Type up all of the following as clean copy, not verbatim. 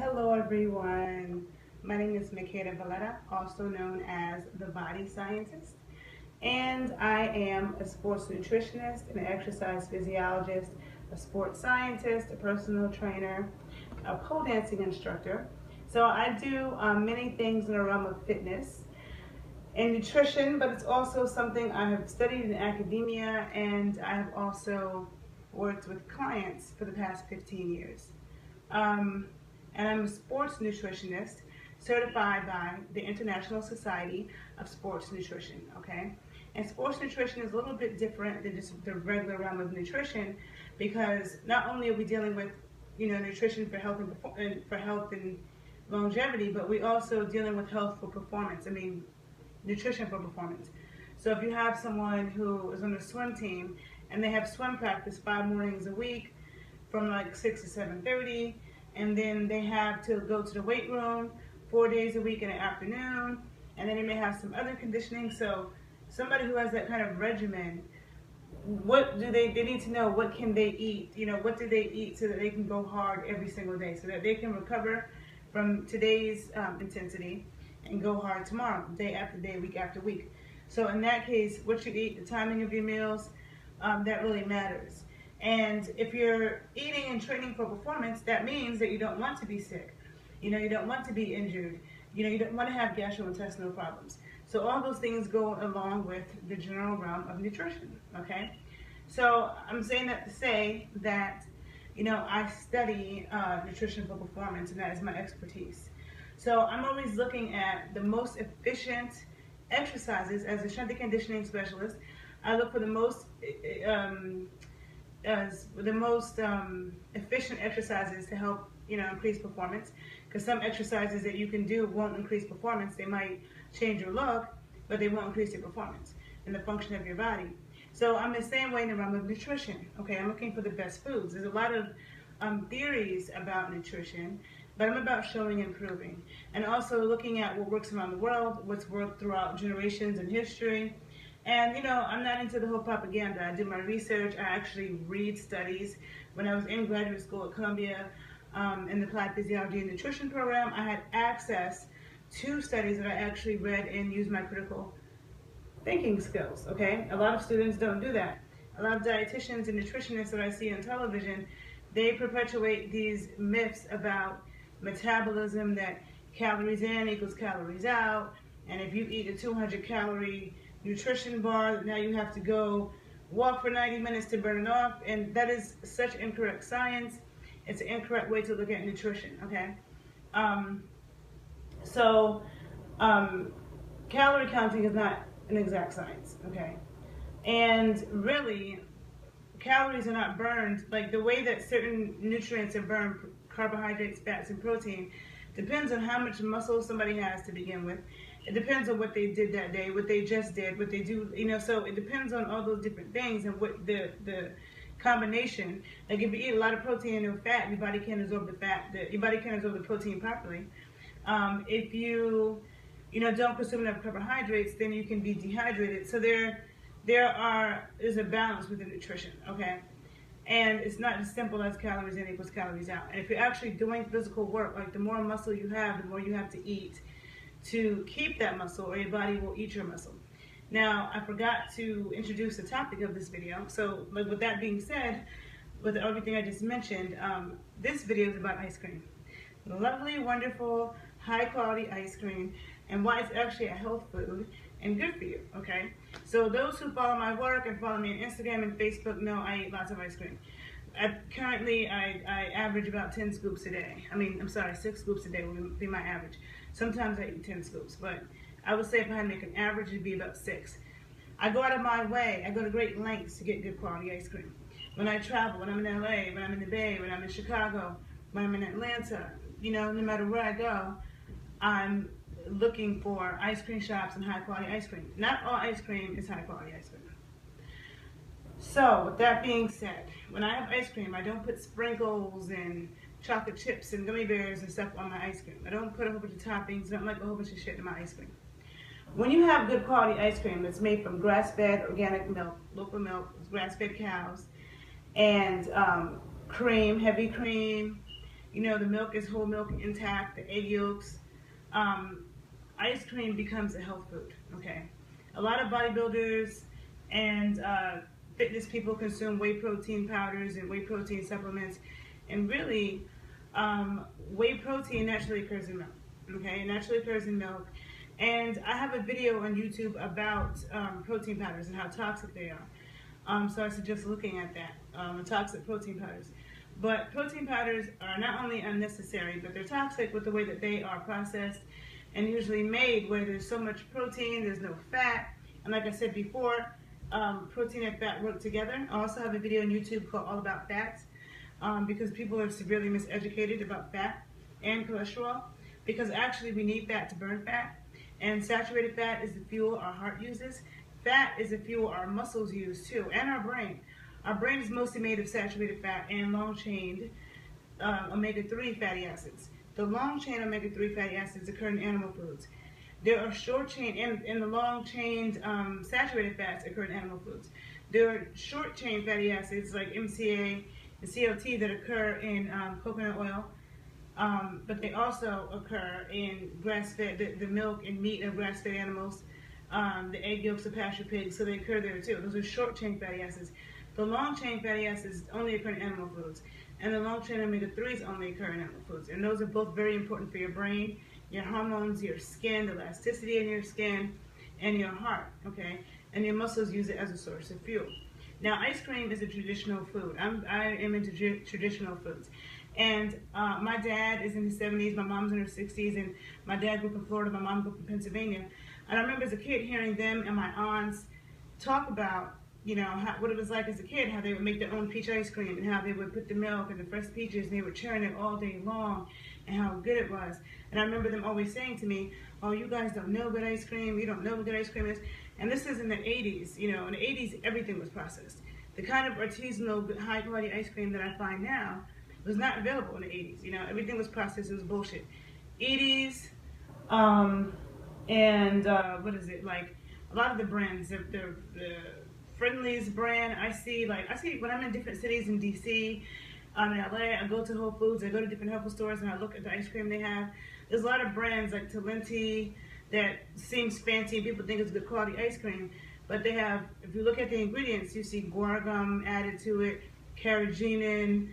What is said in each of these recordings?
Hello everyone, my name is Makeda Voletta, also known as the Body Scientist, and I am a sports nutritionist, an exercise physiologist, a sports scientist, a personal trainer, a pole dancing instructor. So I do many things in the realm of fitness and nutrition, but it's also something I have studied in academia, and I have also worked with clients for the past 15 years. Um, and I'm a sports nutritionist certified by the International Society of Sports Nutrition, okay? And sports nutrition is a little bit different than just the regular realm of nutrition, because not only are we dealing with, nutrition for health and longevity, but we also dealing with health for performance. Nutrition for performance. So if you have someone who is on the swim team and they have swim practice 5 mornings a week from like 6 to 7:30, and then they have to go to the weight room 4 days a week in the afternoon, and then they may have some other conditioning. So somebody who has that kind of regimen, what do they need to know, what can they eat, what do they eat so that they can go hard every single day, so that they can recover from today's intensity and go hard tomorrow, day after day, week after week. So in that case, what you eat, the timing of your meals, that really matters. And if you're eating and training for performance, that means that you don't want to be sick. You don't want to be injured. You don't want to have gastrointestinal problems. So all those things go along with the general realm of nutrition, okay? So I'm saying that to say that, I study nutrition for performance, and that is my expertise. So I'm always looking at the most efficient exercises. As a strength and conditioning specialist, I look for the most efficient exercises to help increase performance. Because some exercises that you can do won't increase performance. They might change your look, but they won't increase your performance and the function of your body. So I'm the same way in the realm of nutrition. Okay, I'm looking for the best foods. There's a lot of theories about nutrition, but I'm about showing and proving, and also looking at what works around the world, what's worked throughout generations and history. And I'm not into the whole propaganda. I do my research. I actually read studies. When I was in graduate school at Columbia, in the applied physiology and nutrition program, I had access to studies that I actually read and used my critical thinking skills, okay? A lot of students don't do that. A lot of dietitians and nutritionists that I see on television, they perpetuate these myths about metabolism, that calories in equals calories out, and if you eat a 200-calorie nutrition bar, now you have to go walk for 90 minutes to burn it off, and that is such incorrect science. It's an incorrect way to look at nutrition, okay? Calorie counting is not an exact science, okay? And really, calories are not burned, like the way that certain nutrients are burned, carbohydrates, fats, and protein, depends on how much muscle somebody has to begin with. It depends on what they did that day, what they just did, what they do, so it depends on all those different things and what the combination. Like if you eat a lot of protein and no fat, your body can't absorb the fat, your body can't absorb the protein properly. If you don't consume enough carbohydrates, then you can be dehydrated. So there's a balance with the nutrition, okay? And it's not as simple as calories in equals calories out. And if you're actually doing physical work, like the more muscle you have, the more you have to eat to keep that muscle, or your body will eat your muscle. Now, I forgot to introduce the topic of this video. So with that being said, with everything I just mentioned, this video is about ice cream. Lovely, wonderful, high quality ice cream, and why it's actually a health food and good for you, okay? So those who follow my work and follow me on Instagram and Facebook know I eat lots of ice cream. Currently, I average about 10 scoops a day. 6 scoops a day would be my average. Sometimes I eat 10 scoops, but I would say if I had to make an average, it'd be about 6. I go out of my way, I go to great lengths to get good quality ice cream. When I travel, when I'm in LA, when I'm in the Bay, when I'm in Chicago, when I'm in Atlanta, no matter where I go, I'm looking for ice cream shops and high quality ice cream. Not all ice cream is high quality ice cream. So with that being said, when I have ice cream, I don't put sprinkles and chocolate chips and gummy bears and stuff on my ice cream. I don't put a whole bunch of toppings. I don't like a whole bunch of shit in my ice cream. When you have good quality ice cream that's made from grass-fed organic milk, local milk, grass-fed cows, and cream, heavy cream, You know, the milk is whole milk intact, the egg yolks. Ice cream becomes a health food, okay? A lot of bodybuilders and fitness people consume whey protein powders and whey protein supplements, and really, whey protein naturally occurs in milk, okay? It naturally occurs in milk. And I have a video on YouTube about protein powders and how toxic they are. So I suggest looking at that, toxic protein powders. But protein powders are not only unnecessary, but they're toxic with the way that they are processed and usually made, where there's so much protein, there's no fat. And like I said before, protein and fat work together. I also have a video on YouTube called All About Fats, because people are severely miseducated about fat and cholesterol, because actually we need fat to burn fat. And saturated fat is the fuel our heart uses. Fat is the fuel our muscles use too, and our brain. Our brain is mostly made of saturated fat and long-chain omega-3 fatty acids. The long-chain omega-3 fatty acids occur in animal foods. There are short-chain, and the long-chain saturated fats occur in animal foods. There are short-chain fatty acids like MCA and CLT that occur in coconut oil, but they also occur in grass-fed, the milk and meat of grass-fed animals, the egg yolks of pasture pigs, so they occur there too. Those are short-chain fatty acids. The long-chain fatty acids only occur in animal foods, and the long-chain omega-3s only occur in animal foods. And those are both very important for your brain, your hormones, your skin, the elasticity in your skin, and your heart, okay? And your muscles use it as a source of fuel. Now, ice cream is a traditional food. I am into traditional foods. And my dad is in his 70s, my mom's in her 60s, and my dad grew up in Florida, my mom grew up in Pennsylvania. And I remember as a kid hearing them and my aunts talk about, you know, what it was like as a kid, how they would make their own peach ice cream, and how they would put the milk and the fresh peaches, and they were churn it all day long, and how good it was. And I remember them always saying to me, oh, you guys don't know good ice cream, you don't know what good ice cream is. And this is in the 80s, you know, in the 80s, everything was processed. The kind of artisanal, high-quality ice cream that I find now was not available in the 80s, you know, everything was processed, it was bullshit. 80s, what is it, like, a lot of the brands, the Friendly's brand, I see when I'm in different cities in DC, in LA, I go to Whole Foods, I go to different health stores, and I look at the ice cream they have. There's a lot of brands like Talenti that seems fancy, and people think it's good quality ice cream, but they have, if you look at the ingredients, you see guar gum added to it, carrageenan,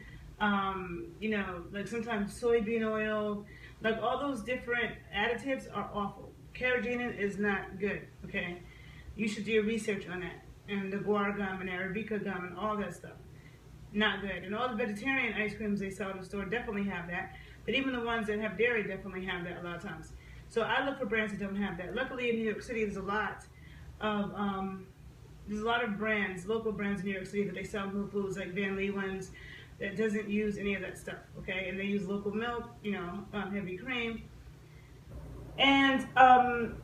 you know, like sometimes soybean oil, like all those different additives are awful. Carrageenan is not good, okay? You should do your research on that. And the guar gum and Arabica gum and all that stuff. Not good. And all the vegetarian ice creams they sell in the store definitely have that. But even the ones that have dairy definitely have that a lot of times. So I look for brands that don't have that. Luckily in New York City there's a lot of brands, local brands in New York City that they sell in Whole Foods, like Van Leeuwen's, that doesn't use any of that stuff, okay? And they use local milk, you know, heavy cream. And,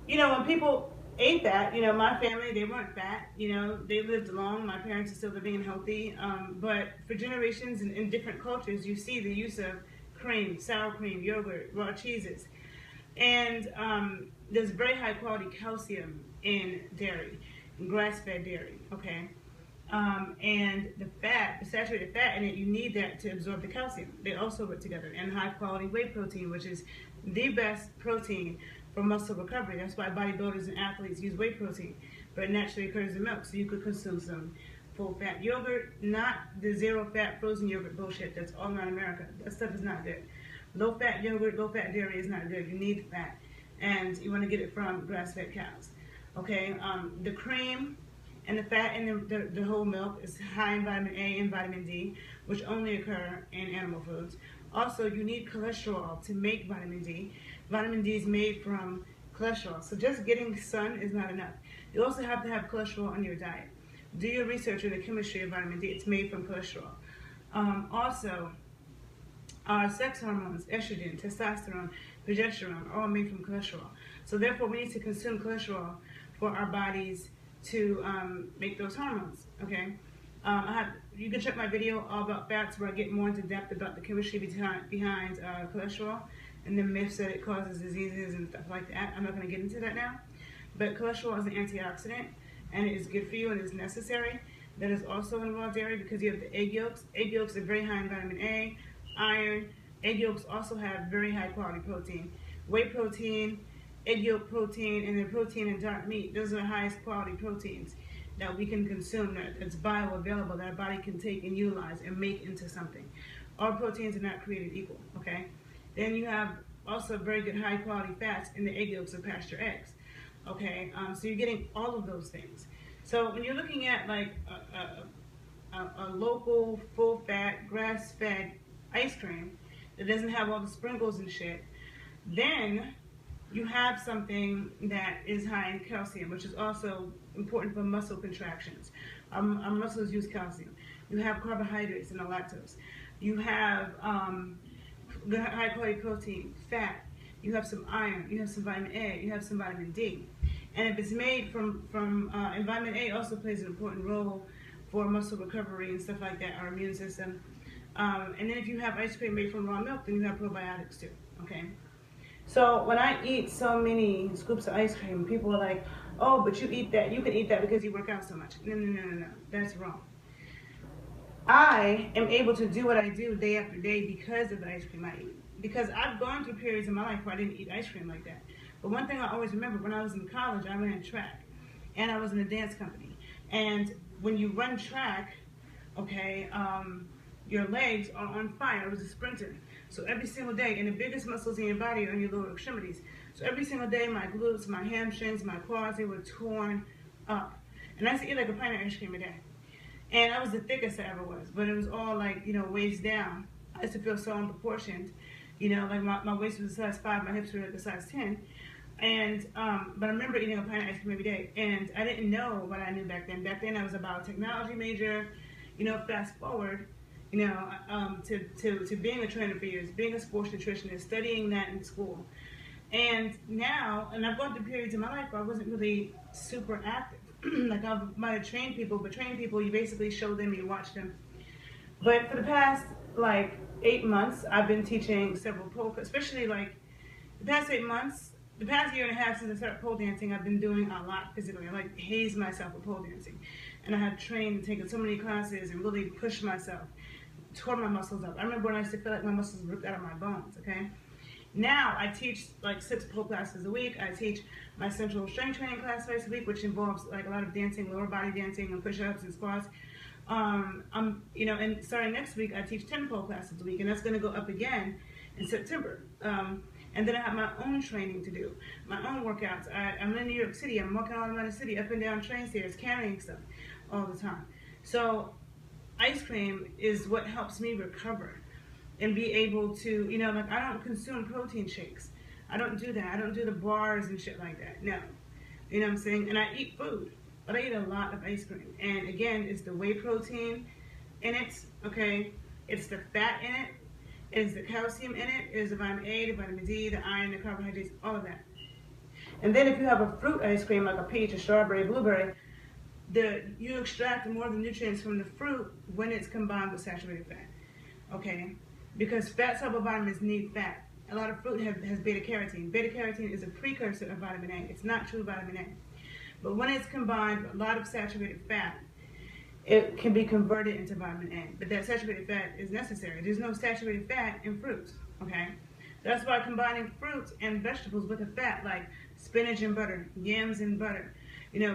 you know, when people ate that, you know, my family, they weren't fat, you know, they lived long, my parents are still living and healthy, but for generations in different cultures, you see the use of cream, sour cream, yogurt, raw cheeses, and there's very high quality calcium in dairy, grass-fed dairy, okay, and the fat, the saturated fat in it, you need that to absorb the calcium. They also work together, and high quality whey protein, which is the best protein for muscle recovery. That's why bodybuilders and athletes use whey protein, but it naturally occurs in milk, so you could consume some full-fat yogurt, not the zero-fat frozen yogurt bullshit that's all around America. That stuff is not good. Low-fat yogurt, low-fat dairy is not good. You need fat, and you want to get it from grass-fed cows. Okay, the cream and the fat in the whole milk is high in vitamin A and vitamin D, which only occur in animal foods. Also, you need cholesterol to make vitamin D. Vitamin D is made from cholesterol, so just getting sun is not enough. You also have to have cholesterol in your diet. Do your research on the chemistry of vitamin D. It's made from cholesterol. Also, our sex hormones, estrogen, testosterone, progesterone, are all made from cholesterol. So therefore, we need to consume cholesterol for our bodies to make those hormones, okay? You can check my video all about fats, where I get more into depth about the chemistry behind cholesterol and the myths that it causes diseases and stuff like that. I'm not going to get into that now. But cholesterol is an antioxidant, and it is good for you and is necessary. That is also in raw dairy because you have the egg yolks. Egg yolks are very high in vitamin A, iron, Egg yolks also have very high quality protein. Whey protein, egg yolk protein, and then protein in dark meat. Those are the highest quality proteins that we can consume, that's bioavailable, that our body can take and utilize and make into something. All proteins are not created equal, okay? Then you have also very good high quality fats in the egg yolks of pasture eggs, okay? So you're getting all of those things. So when you're looking at like a local, full fat, grass fed ice cream that doesn't have all the sprinkles and shit, then you have something that is high in calcium, which is also important for muscle contractions. Our muscles use calcium. You have carbohydrates and the lactose. You have high quality protein, fat. You have some iron. You have some vitamin A. You have some vitamin D. And if it's made and vitamin A also plays an important role for muscle recovery and stuff like that, our immune system. And then if you have ice cream made from raw milk, then you have probiotics too, okay? So when I eat so many scoops of ice cream, people are like, oh, but you eat that, you can eat that because you work out so much. No, that's wrong. I am able to do what I do day after day because of the ice cream I eat. Because I've gone through periods in my life where I didn't eat ice cream like that. But one thing I always remember, when I was in college, I ran track. And I was in a dance company. And when you run track, okay, your legs are on fire. I was a sprinter. So every single day, and the biggest muscles in your body are in your lower extremities. So every single day, my glutes, my hamstrings, my quads, they were torn up. And I used to eat like a pint of ice cream a day. And I was the thickest I ever was, but it was all like, waist down. I used to feel so unproportioned. Like my waist was a size 5, my hips were like a size 10. And, but I remember eating a pint of ice cream every day. And I didn't know what I knew back then. Back then I was a biotechnology major. Fast forward, to being a trainer for years, being a sports nutritionist, studying that in school. And now, and I've gone through periods in my life where I wasn't really super active. Like I might have trained people, but training people, you basically show them, you watch them. But for the past like 8 months, I've been teaching several pole, especially like the past 8 months, the past year and a half since I started pole dancing, I've been doing a lot physically. I like haze myself with pole dancing. And I have trained and taken so many classes and really pushed myself, tore my muscles up. I remember when I used to feel like my muscles ripped out of my bones, okay? Now I teach like 6 pole classes a week. I teach my central strength training class twice a week, which involves like a lot of dancing, lower body dancing and push-ups and squats. And starting next week, I teach 10 pole classes a week, and that's going to go up again in September. And then I have my own training to do, my own workouts. I'm in New York City. I'm walking all around the city, up and down train stairs, carrying stuff all the time. So ice cream is what helps me recover and be able to, like I don't consume protein shakes. I don't do that. I don't do the bars and shit like that. No. You know what I'm saying? And I eat food, but I eat a lot of ice cream. And again, it's the whey protein in it, okay? It's the fat in it. It's the calcium in it. It's the vitamin A, the vitamin D, the iron, the carbohydrates, all of that. And then if you have a fruit ice cream like a peach, a strawberry, blueberry, you extract more of the nutrients from the fruit when it's combined with saturated fat, okay? Because fat soluble vitamins need fat. A lot of fruit has beta carotene. Beta carotene is a precursor of vitamin A. It's not true vitamin A. But when it's combined with a lot of saturated fat, it can be converted into vitamin A. But that saturated fat is necessary. There's no saturated fat in fruits, okay? That's why combining fruits and vegetables with a fat, like spinach and butter, yams and butter,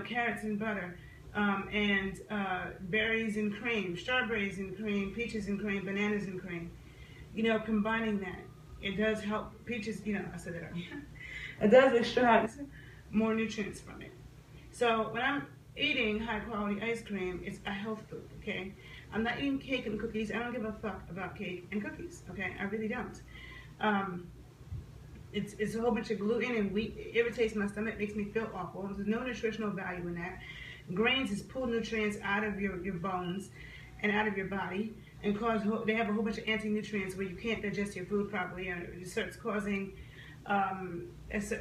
carrots and butter, and berries and cream, strawberries and cream, peaches and cream, bananas and cream. Combining that, it does help peaches, I said that earlier. It does extract more nutrients from it. So when I'm eating high quality ice cream, it's a health food, okay? I'm not eating cake and cookies. I don't give a fuck about cake and cookies, okay? I really don't. It's a whole bunch of gluten and wheat. It irritates my stomach, makes me feel awful. There's no nutritional value in that. Grains is pull nutrients out of your bones and out of your body, and they have a whole bunch of anti-nutrients where you can't digest your food properly, and it starts causing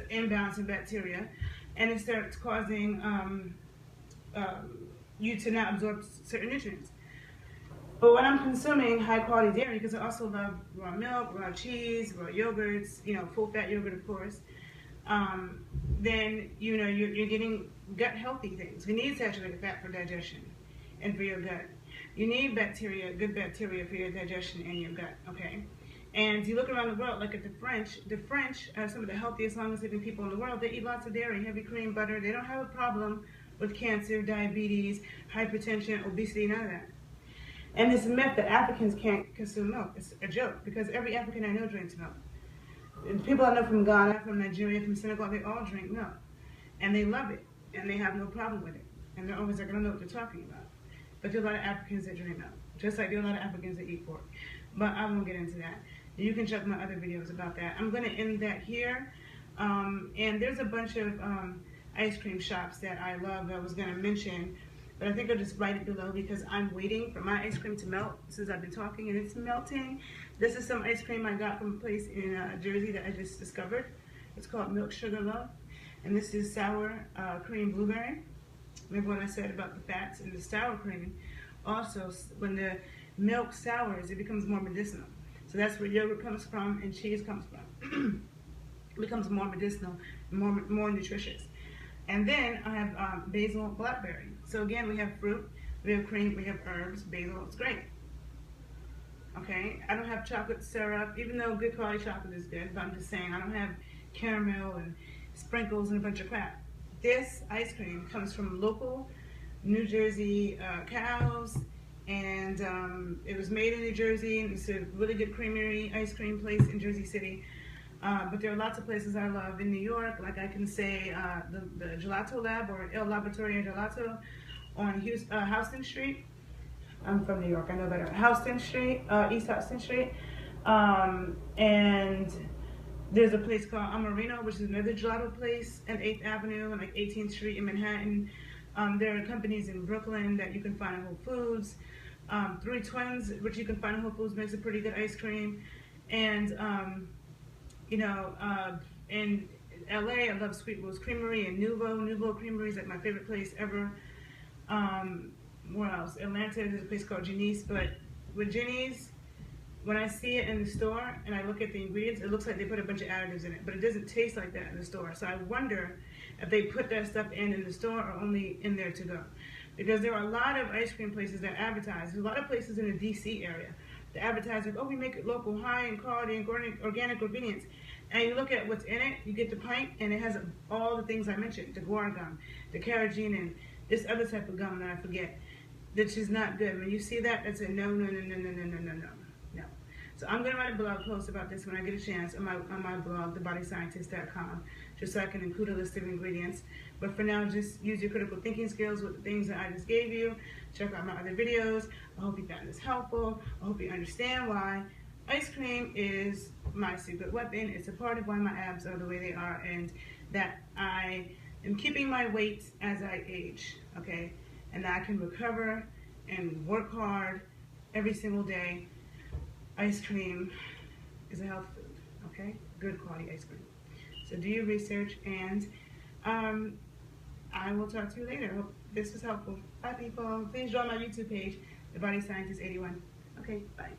imbalance in bacteria, and it starts causing you to not absorb certain nutrients. But when I'm consuming high quality dairy, because I also love raw milk, raw cheese, raw yogurts, full fat yogurt of course, then you're getting gut healthy things. We need saturated fat for digestion and for your gut. You need bacteria, good bacteria for your digestion and your gut, okay? And you look around the world, like at the French are some of the healthiest, longest living people in the world. They eat lots of dairy, heavy cream, butter. They don't have a problem with cancer, diabetes, hypertension, obesity, none of that. And this myth that Africans can't consume milk is a joke, because every African I know drinks milk. And people I know from Ghana, from Nigeria, from Senegal, they all drink milk. And they love it, and they have no problem with it. And they're always like, I don't know what they're talking about. But there are a lot of Africans that drink milk, just like there are a lot of Africans that eat pork. But I won't get into that. You can check my other videos about that. I'm going to end that here. And there's a bunch of ice cream shops that I love that I was going to mention, but I think I'll just write it below because I'm waiting for my ice cream to melt since I've been talking and it's melting. This is some ice cream I got from a place in Jersey that I just discovered. It's called Milk Sugar Love. And this is sour cream blueberry. Remember what I said about the fats in the sour cream? Also, when the milk sours, it becomes more medicinal. So that's where yogurt comes from and cheese comes from. It becomes more medicinal, more nutritious. And then I have basil blackberry. So again, we have fruit, we have cream, we have herbs, basil, it's great. Okay, I don't have chocolate syrup, even though good quality chocolate is good, but I'm just saying I don't have caramel and sprinkles and a bunch of crap. This ice cream comes from local New Jersey cows, and it was made in New Jersey, and it's a really good creamery ice cream place in Jersey City. But there are lots of places I love in New York, like I can say the Gelato Lab or El Laboratorio Gelato on Houston Street. I'm from New York, I know better. Houston Street, East Houston Street. And there's a place called Amarino, which is another gelato place at 8th Avenue and like 18th Street in Manhattan. There are companies in Brooklyn that you can find at Whole Foods. Three Twins, which you can find at Whole Foods, makes a pretty good ice cream. And you know, in LA, I love Sweet Rose Creamery and Nouveau Creamery is like my favorite place ever. Where else? Atlanta, there's a place called Janice, but with Janice, when I see it in the store and I look at the ingredients, it looks like they put a bunch of additives in it, but it doesn't taste like that in the store. So I wonder if they put that stuff in the store or only in there to go. Because there are a lot of ice cream places that advertise. There's a lot of places in the DC area that advertise like, oh, we make it local, high in quality and organic ingredients. And you look at what's in it, you get the pint, and it has all the things I mentioned, the guar gum, the carrageenan, this other type of gum that I forget, which is not good. When you see that, it's a no. So I'm going to write a blog post about this when I get a chance on my blog, thebodyscientist.com, just so I can include a list of ingredients. But for now, just use your critical thinking skills with the things that I just gave you. Check out my other videos. I hope you found this helpful. I hope you understand why ice cream is my secret weapon. It's a part of why my abs are the way they are, and that I am keeping my weight as I age, okay? And that I can recover and work hard every single day. Ice cream is a health food, okay? Good quality ice cream. So do your research, and I will talk to you later. I hope this was helpful. Bye, people. Please join my YouTube page, The Body Scientist 81. Okay, bye.